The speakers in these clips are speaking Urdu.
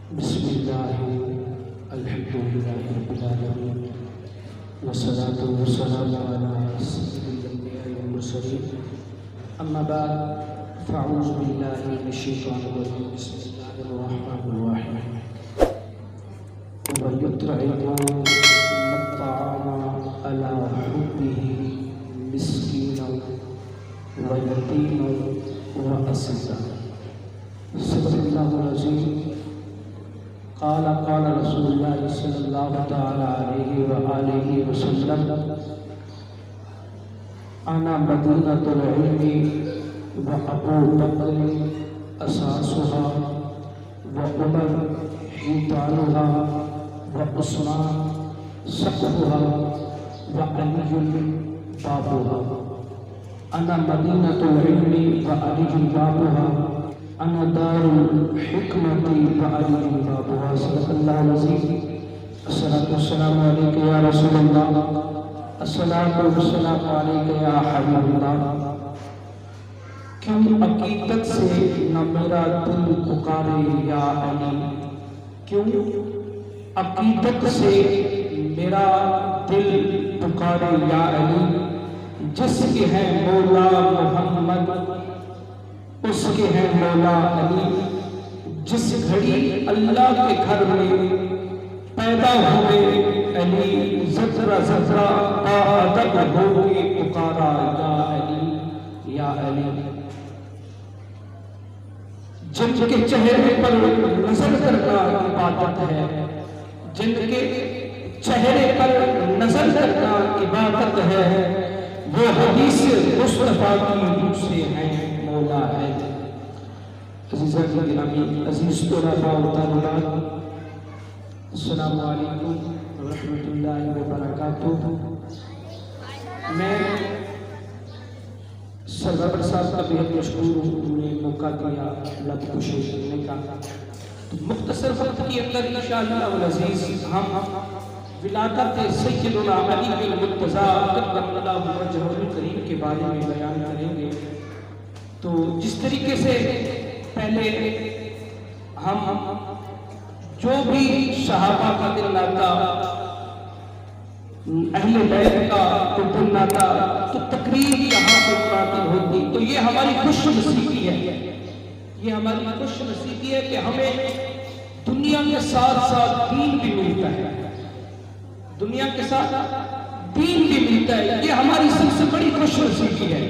بسم اللہ الحمدللہ رب العالمین والصلاة والسلام علی سید الانبیاء والمرسلین اما بعد فاعوذ باللہ من الشیطان الرجیم بسم اللہ الرحمن الرحیم وَيُطْعِمُونَ الطَّعَامَ عَلَى حُبِّهِ مِسْكِينًا وَيَتِيمًا وَأَسِيرًا صدق اللہ العظیم قال رسول اللہ صلی اللہ تعالی علیہ وآلہ وسلم انا مدینۃ العلم وابو بکر اساسها وعمر حیطانها وعثمان سقفها وعلی بابها انا مدینۃ العلم وعلی بابها انا دار الحکمت وعلی بابها صدق اللہ العظیم الصلاۃ والسلام علیک یا رسول اللہ الصلاۃ والسلام علیک یا حبیب اللہ کیوں عقیدت سے نہ میرا دل پکارے یا علی کیوں عقیدت سے میرا دل پکارے یا علی جس کے ہے مولا محمد اس کے ہیں مولا علی جس گھڑی اللہ کے گھر میں پیدا ہوئے علی زجرہ زجرہ ادب ہو کے پکارا یا علی یا علی جن کے چہرے پر نظر کرنا عبادت ہے جن کے چہرے پر نظر کرنا عبادت ہے وہ حدیث مصطفیٰ کی روح سے ہیں مولا ہے عزیزہ کی گرامی عزیز طلباء و طالبات السلام علیکم ورحمۃ اللہ وبرکاتہ میں سرور صاحب کا بہت مشکور ہوں انہوں نے موقع دیا لب کو شیئر کرنے کا تو مختصر وقت کی اندر انشاءاللہ والعزیز ہم ولادت سیدنا علی المرتضیٰ قدس اللہ وجہہ الکریم کے بارے میں بیان کریں گے تو جس طریقے سے پہلے ہم جو بھی صحابہ کا دل آتا اہل بیت کا تو دل آتا تو تقریر یہاں پر منعقد ہوتی تو یہ ہماری خوش نصیبی ہے یہ ہماری خوش نصیبی ہے کہ ہمیں دنیا کے ساتھ ساتھ دین بھی ملتا ہے دنیا کے ساتھ دین بھی ملتا ہے یہ ہماری سب سے بڑی خوش نصیبی ہے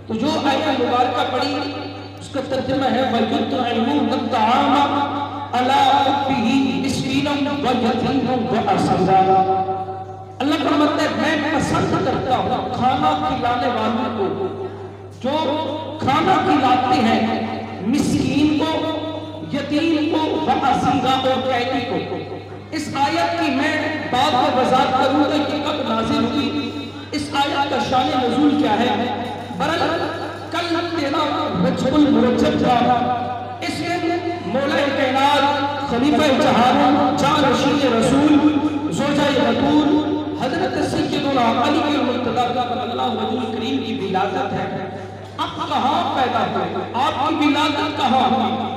تو جو آیت مبارکہ پڑھی اس کا ترجمہ ہے وَيُطْعِمُونَ الطَّعَامَ عَلَى حُبِّهِ مِسْكِينًا وَيَتِيمًا وَأَسِيرًا اللہ فرماتا ہے میں پسند کرتا ہوں کھانا کھلانے والوں کو جو کھانا کھلاتے ہیں مسکین کو یتیم کو وَأَسِيرًا اور قیدی کو اس آیت کی میں بات کو وضاحت کروں گا کہ کب نازل ہوئی اس آیت کا شان نزول کیا ہے برل کل تیرا رجب المرجب تھا اس میں مولا کائنات خلیفہ جہان جانشین رسول زوجہ بطول حضرت سیدنا علی المرتضیٰ اللہ وجہ الکریم کی ولادت ہے آپ کہاں پیدا ہوئے آپ کی ولادت کہاں ہوئی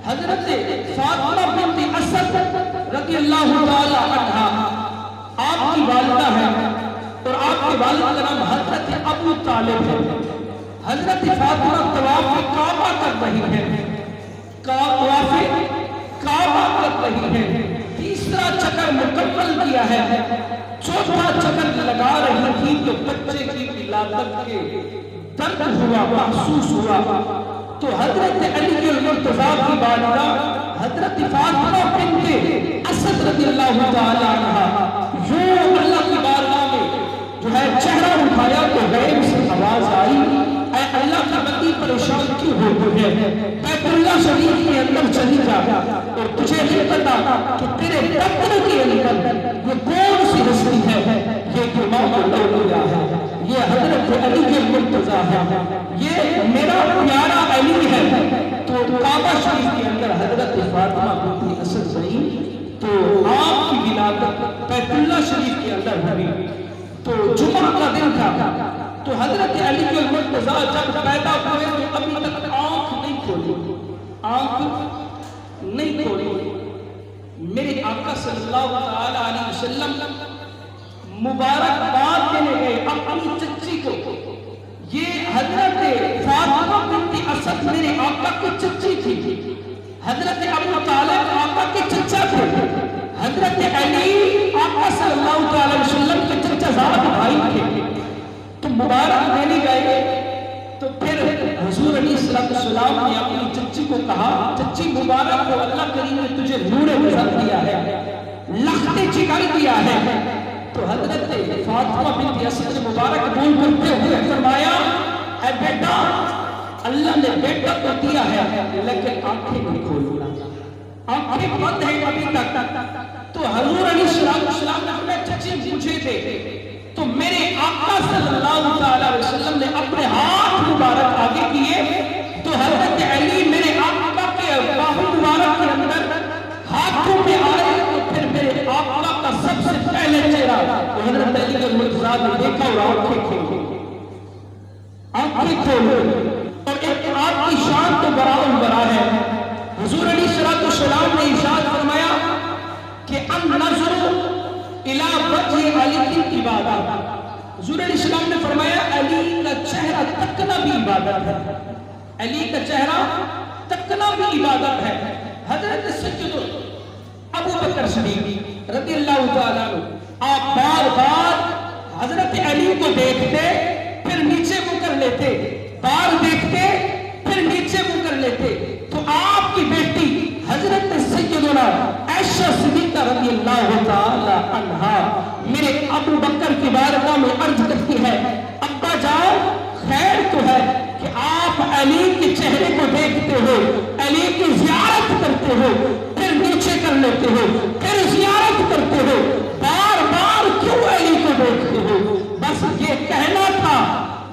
حضرت فاطمہ بنت اسد رضی اللہ تعالی عنہا آپ کی والدہ ہے اور آپ کے والد کا نام حضرت ابو طالب ہے حضرت فاطمہ طواف کعبہ کر رہی ہے طواف کعبہ کر رہی ہے تیسرا چکر مکمل کیا ہے چوتھا چکر لگا رہی تھی تو بچے کی ولادت کے درد ہوا محسوس ہوا تو حضرت علی المرتضیٰ کی والدہ حضرت فاطمہ بنت اسد رضی اللہ تعالی عنہا یوں اللہ کی بارگاہ میں جو ہے چہرہ اٹھایا تو غیب سے آواز آئی اے اللہ کا بندی پریشان کیوں ہوتے ہیں بیت اللہ شریف کے اندر چلی جا اور تجھے نہیں پتا کہ تیرے بطن کے اندر یہ کون سی ہستی ہے یہ امام الاولیاء ہے یہ حضرت علی المرتضیٰ ہے یہ میرا پیارا علی ہے تو کعبہ شریف کے اندر حضرت فاطمہ بنت اسد رہی تو آپ کی ولادت بیت اللہ شریف کے اندر ہوئی تو جمعہ کا دن تھا تو حضرت علی المرتضیٰ جب پیدا ہوئے تو ابھی تک آنکھ نہیں کھولی آنکھ نہیں کھولی صلی اللہ علیہ وسلم مبارکباد دینے گئے اپنی چچی کو. یہ حضرت فاطمہ بنت اسد میرے آقا کی چچی تھی. حضرت ابو طالب آقا کے چچا تھے. حضرت علی آقا صلی اللہ علیہ وسلم کے چچا زاد بھائی تھے. تو مبارک دینے گئے تو پھر حضور علیہ السلام نے اپنی چچی کو کہا چچی مبارک کو اللہ کریم نے تجھے نور نظر دیا ہے, لخت جگر دیا ہے. تو حضرت فاطمہ بنت اسد نے مبارک بول کرتے ہوئے فرمایا اے بیٹا اللہ نے بیٹا تو دیا ہے لیکن آنکھیں نہیں کھولنا, آنکھیں بند ہیں ابھی تک. تو حضور علیہ السلام نے فرمایا چچی مجھے دے. تو میرے آقا صلی اللہ علیہ وسلم نے اپنے ہاتھ مبارک آگے کیے تو حضرت علی میرے آقا کے باہو مبارک کے اندر ہاتھوں میں آئے. تو پھر میرے آقا کا سب سے پہلے چہرہ تو حضرت علی کے مرتضیٰ نے دیکھا اور آنکھیں کھولے. اور ایک آپ کی شان تو برابر برا ہے. حضور علیہ السلام نے ارشاد فرمایا کہ النظر الی وجہ علی کی عبادت. حضور علیہ السلام نے فرمایا علی کا چہرہ تکنا بھی عبادت ہے, علی کا چہرہ تکنا بھی عبادت ہے. حضرت سید ابو بکر صدیق رضی اللہ تعالیٰ عنہ آپ بار بار حضرت علی کو دیکھتے پھر نیچے منہ کر لیتے, بار دیکھتے پھر نیچے منہ کر لیتے. تو آپ کی بیٹی حضرت سیدنا عائشہ صدیقہ رضی اللہ تعالی عنہا میرے ابو بکر کی بارگاہ میں عرض کرتی ہے ابا جان خیر تو ہے کہ آپ علی کے چہرے کو دیکھتے ہو, علی کی زیارت کرتے ہو, پھر نیچے کر لیتے ہو, پھر زیارت کرتے ہو, بار بار کیوں علی کو دیکھتے ہو؟ بس یہ کہنا تھا.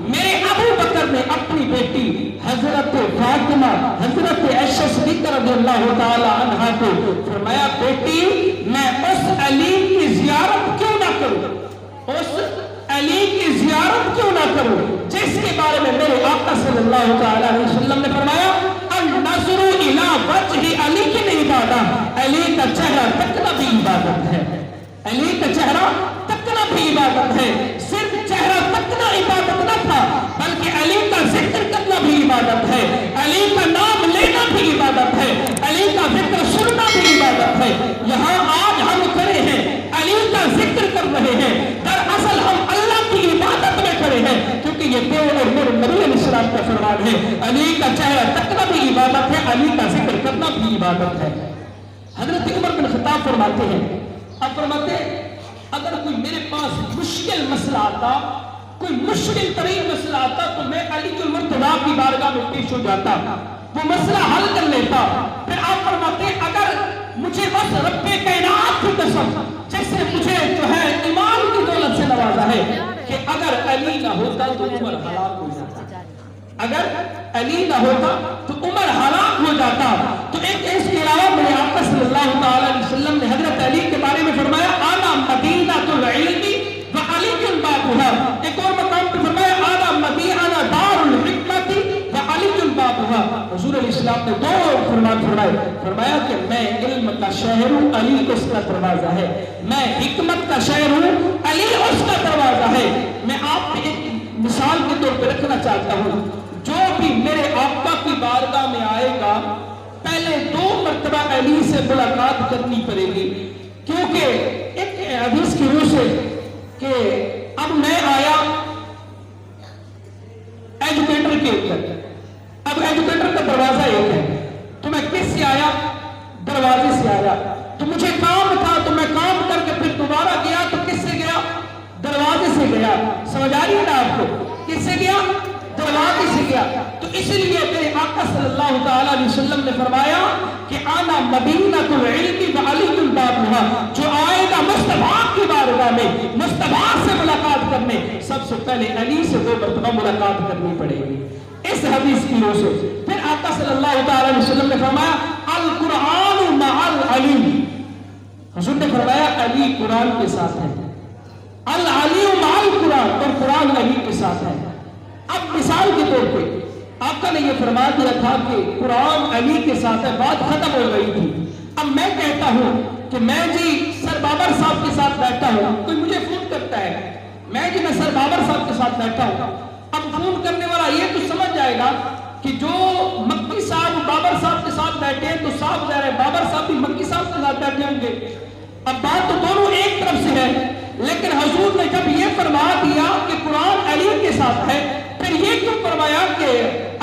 میرے ابو بکر نے اپنی بیٹی حضرت فاطمہ حضرت عائشہ صدیقہ رضی اللہ تعالی عنہا کو فرمایا بیٹی میں اس علی کی زیارت کیوں نہ کروں, اس علی کی زیارت کیوں نہ کروں جس کے بارے میں میرے آقا صلی اللہ تعالی علیہ وسلم نے فرمایا النظر الی وجہ علی کی عبادت. علی کا چہرہ تکنا بھی عبادت ہے, علی کا چہرہ تکنا بھی عبادت ہے. صرف چہرہ تکنا عبادت نہ تھا بلکہ علی کا ذکر کرنا بھی عبادت ہے, علی کا نام لینا بھی عبادت ہے, علی کا ذکر سننا بھی عبادت ہے. یہاں آج ہم کھڑے ہیں علی کا ذکر کر رہے ہیں, دراصل ہم اللہ کی عبادت میں کھڑے ہیں کیونکہ یہ تیرے اور میرے نبی علیہ السلام کا فرمان ہے. علی کا چہرہ تکنا بھی عبادت ہے, علی کا ذکر کرنا بھی عبادت ہے. حضرت عمر بن خطاب فرماتے ہیں, اب فرماتے اگر کوئی میرے پاس مشکل مسئلہ آتا, کوئی مشکل ترین مسئلہ آتا تو میں علی المرتضیٰ کی بارگاہ میں پیش ہو جاتا, وہ مسئلہ حل کر لیتا. پھر آپ فرماتے اگر مجھے بس رب کائنات کی قسم جس سے مجھے جو ہے ایمان کی دولت سے نوازا ہے کہ اگر علی نہ ہوتا تو عمر ہلاک ہو جاتا, اگر علی نہ ہوتا تو عمر ہلاک ہو جاتا. تو ایک اس کے علاوہ میرے آقا صلی اللہ تعالی علیہ وسلم نے حضرت علی کے بارے میں فرمایا آنا مدینہ العلم و علی بابها. ایک اور مقام پر فرمایا آنا مدینہ دار الحکمت و علی بابها. حضور علیہ السلام نے دو فرمائے, فرمایا کہ میں علم کا شہر ہوں, علی اس کا دروازہ ہے. میں حکمت کا شہر ہوں, علی اس کا دروازہ ہے. میں آپ کو ایک مثال کے طور پہ رکھنا چاہتا ہوں, جو بھی میرے آقا کی بارگاہ میں آئے گا پہلے 2 مرتبہ علی سے ملاقات کرنی پڑے گی, کیونکہ ایک حدیث کی روح سے کہ اب میں آیا ایجوکیٹر کے اوپر, اب ایجوکیٹر کا دروازہ ایک ہے تو میں کس سے آیا, دروازے سے آیا. تو مجھے کام تھا تو میں کام کر کے پھر دوبارہ گیا تو کس سے گیا, دروازے سے گیا. سمجھ آ رہی ہے نا آپ کو, کس سے گیا, دروازے سے گیا. تو اس لیے میرے آقا صلی اللہ تعالی علیہ وسلم نے فرمایا کہ آنا مدینہ العلم و علی بابها. جو آئے گا مصطفیٰ کی بارگاہ میں مصطفیٰ سے ملاقات کرنے سب سے پہلے علی سے 2 مرتبہ ملاقات کرنی پڑے گی. اس حدیث کی روح سے پھر آقا صلی اللہ تعالی علیہ وسلم نے فرمایا القرآن مع العلی. حضور نے فرمایا علی قرآن کے ساتھ ہے, العلی مع القرآن, اور قرآن علی کے ساتھ ہے. اب مثال کے طور پہ آقا نے یہ فرما دیا تھا کہ قرآن علی کے ساتھ ہے, بات ختم ہو گئی تھی. اب میں کہتا ہوں کہ میں جی سر بابر صاحب کے ساتھ بیٹھا ہوں، کوئی مجھے فون کرتا ہے، میں جی میں سر بابر صاحب کے ساتھ بیٹھا ہوں، اب فون کرنے والا یہ تو سمجھ جائے گا کہ جو مکی صاحب بابر صاحب کے ساتھ بیٹھے ہیں تو صاحب ظاہر ہے بابر صاحب بھی مکی صاحب کے ساتھ بیٹھے ہوں گے. اب بات تو دونوں ایک طرف سے ہے، لیکن حضور نے جب یہ فرما دیا کہ قرآن علی کے ساتھ ہے، پھر یہ کیوں فرمایا کہ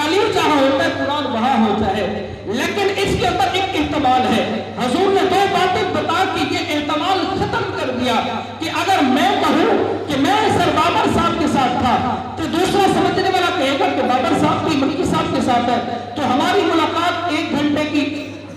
علی جہاں ہوتا ہے قرآن وہاں ہوتا ہے؟ لیکن اس کے اندر ایک احتمال ہے. حضور نے دو باتیں بتا کے یہ احتمال ختم کر دیا کہ اگر میں کہوں کہ میں سر بابر صاحب کے ساتھ تھا تو دوسرا سمجھنے والا کہے گا کہ بابر صاحب بھی مکی صاحب کے ساتھ ہے، تو ہماری ملاقات 1 گھنٹے کی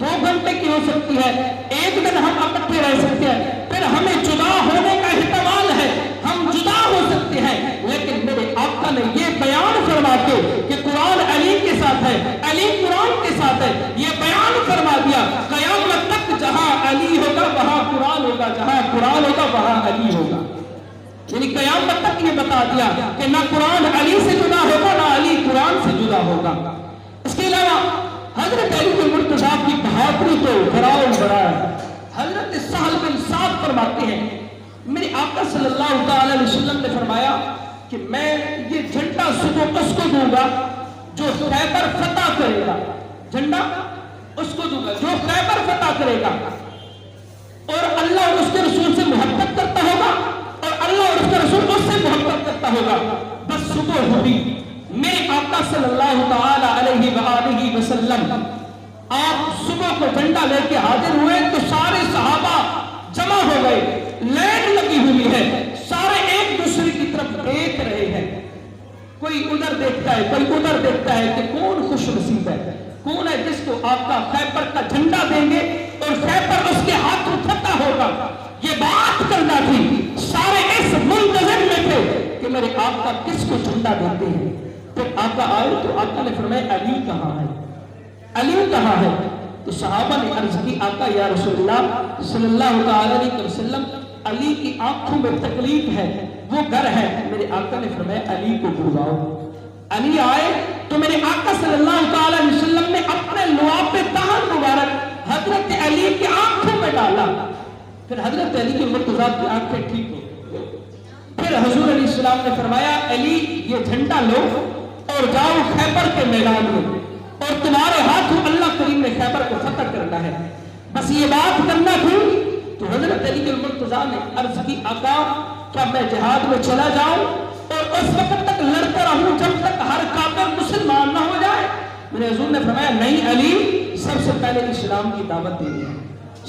2 گھنٹے کی ہو سکتی ہے، 1 دن ہم اکٹھے رہ سکتے ہیں، پھر ہمیں جدا ہونے کا احتمال ہے، ہم جدا ہو سکتے ہیں. لیکن میرے آقا نے یہ بیان فرما کے کہ قرآن علی کے ساتھ ہے، علی قرآن کے ساتھ ہے، یہ بیان فرما دیا قیامت تک جہاں علی ہوگا وہاں قرآن ہوگا، جہاں قرآن ہوگا وہاں علی ہوگا. یعنی قیامت تک یہ بتا دیا کہ نہ قرآن علی سے جدا ہوگا نہ علی قرآن سے جدا ہوگا. اس کے علاوہ حضرت علی مرتضیٰ کی بہادری تو فراؤ بڑا ہے. حضرت سہل بن سعد فرماتے ہیں میرے آقا صلی اللہ تعالی علیہ وسلم نے فرمایا کہ میں یہ جھنڈا صبح اس کو دوں گا جو خیبر فتح کرے گا، جھنڈا اس کو دوں گا جو خیبر فتح کرے گا، اور اللہ اور اس کے رسول سے محبت کرتا ہوگا اور اللہ اور اس کے رسول اس سے محبت کرتا ہوگا. بس صبح ہوئی، میرے آقا صلی اللہ تعالی علیہ وآلہ وسلم آپ صبح کو جھنڈا لے کے حاضر ہوئے تو سارے صحابہ جمع ہو گئے، لائن لگی ہوئی ہے، سارے ایک دوسرے کی طرف دیکھ رہے ہیں، کوئی ادھر دیکھتا ہے کوئی ادھر دیکھتا ہے کہ کون خوش نصیب ہے، کون ہے جس کو آپ کا خیبر کا جھنڈا دیں گے اور خیبر اس کے ہاتھ فتح ہوگا. یہ بات کرنا تھی، سارے اس منتظر میں تھے کہ میرے آقا کس کو جھنڈا دیتے ہیں. پھر آقا آئے تو آقا نے فرمایا علی کہاں ہے، علی کہاں ہے؟ تو صحابہ نے عرض کی آقا یا رسول اللہ صلی اللہ تعالی علیہ وسلم علی کی آنکھوں میں تکلیف ہے، وہ گھر ہے. میرے آقا نے فرمایا علی کو بلاؤ. علی آئے تو میرے آقا صلی اللہ تعالی علیہ وسلم نے اپنے لعاب دہن مبارک حضرت علی کی آنکھوں میں ڈالا. پھر حضرت علی کے مرتضیٰ کی آنکھیں ٹھیک ہو. پھر حضور علیہ السلام نے فرمایا علی یہ جھنڈا لو اور جاؤ خیبر کے میدان میں، اور تمہارے ہاتھوں اللہ کریم نے خیبر کو فتح کرنا ہے. بس یہ بات کرنا تھی. تو حضرت علی کے مرتضیٰ نے عرض کی آقا کیا میں جہاد میں چلا جاؤں اور اس وقت تک لڑتا رہوں جب تک ہر کافر مسلمان نہ ہو جائے؟ میرے حضور نے فرمایا نہیں علی، سب سے پہلے اسلام کی دعوت دینی ہے،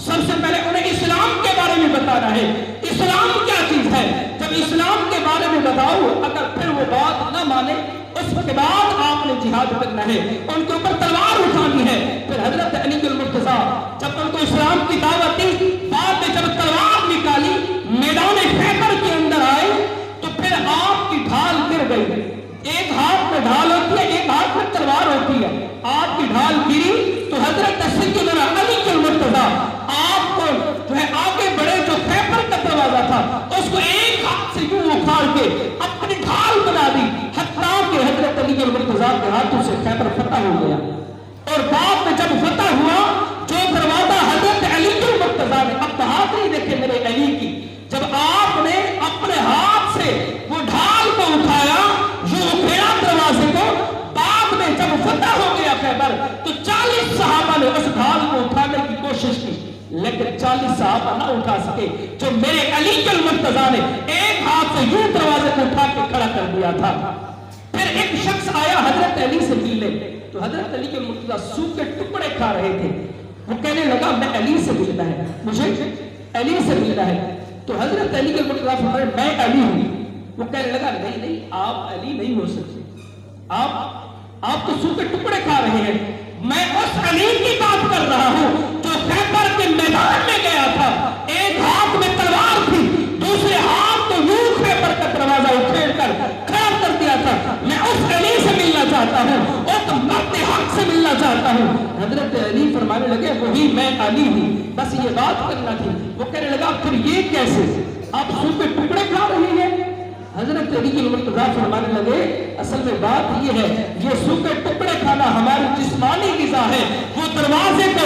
سب سے پہلے انہیں اسلام کے بارے میں بتانا ہے. اسلام کیا چیز ہے؟ جب اسلام کے بارے میں بتاؤ، اگر پھر وہ بات نہ مانے اس کے بعد آپ نے جہاد کرنا ہے، ان کے اوپر تلوار اٹھانی ہے. پھر حضرت علی کے مرتضیٰ جب ان کو اسلام کی دعوت دی، بعد میں جب تلوار نکالی میدان خیبر کے اندر آئے تو پھر آپ کی ڈھال گر گئی. ایک ہاتھ میں ڈھال ہوتی ہے، ایک ہاتھ میں تلوار ہوتی ہے. آپ کی ڈھال گری تو حضرت سیدنا علی کے مرتضیٰ آپ کو جو ہے آگے بڑھے، جو خیبر کا دروازہ تھا اس کو ایک ہاتھ سے یوں اکھاڑ کے اپنی ڈھال بنا دی، حتیٰ کہ حضرت علی کے مرتضیٰ کے ہاتھوں سے خیبر فتح ہو گیا. اور بعد میں جب فتح ہوا جو دروازہ حضرت علی کے مرتضیٰ نے، اب بہادری دیکھے میرے علی کی، جب آپ نے اپنے ہاتھ سے وہ ڈھال کو اٹھایا، یوں اکھیڑا دروازے کو، بعد میں جب فتح ہو گیا خیبر تو 40 صحابہ نے اس ڈھال کو اٹھانے کی کوشش کی، لیکن 40 صحابہ نہ اٹھا سکے جو میرے علی کے مرتضیٰ نے ایک ہاتھ سے یوں دروازے کو اٹھا کے کھڑا کر دیا تھا. پھر ایک شخص آیا حضرت علی سے ملنے، تو حضرت علی کے مرتضیٰ سوکھ کے ٹکڑے کھا رہے تھے. وہ کہنے لگا میں علی سے ملنا ہے، مجھے علی سے ملنا ہے. تو حضرت علی کے مرتضیٰ فرمائے میں علی ہوں. وہ کہنے لگا نہیں نہیں آپ علی نہیں ہو سکتے، آپ تو سوکھ کے ٹکڑے کھا رہے ہیں. میں اس علی کی بات کر رہا ہوں جو خیبر کے میدان میں گیا تھا، ایک ہاتھ میں تلوار تھی، دوسرے ہاتھ تو یوں خیبر کا دروازہ اکھیڑ کر کھڑا کر دیا تھا. میں اس علی سے ملنا چاہتا ہوں، اس مرد حق سے ملنا چاہتا ہوں. حضرت علی فرمانے لگے وہی میں علی ہوں، بس یہ بات کرنا تھی. وہ کہنے لگا پھر یہ کیسے، آپ سوکھ کے ٹکڑے کھا رہے ہیں؟ حضرت علی کے مرتضیٰ فرمانے لگے اصل میں بات یہ ہے، یہ سوکھے ٹکڑے کھانا ہماری جسمانی غذا ہے، وہ دروازے کو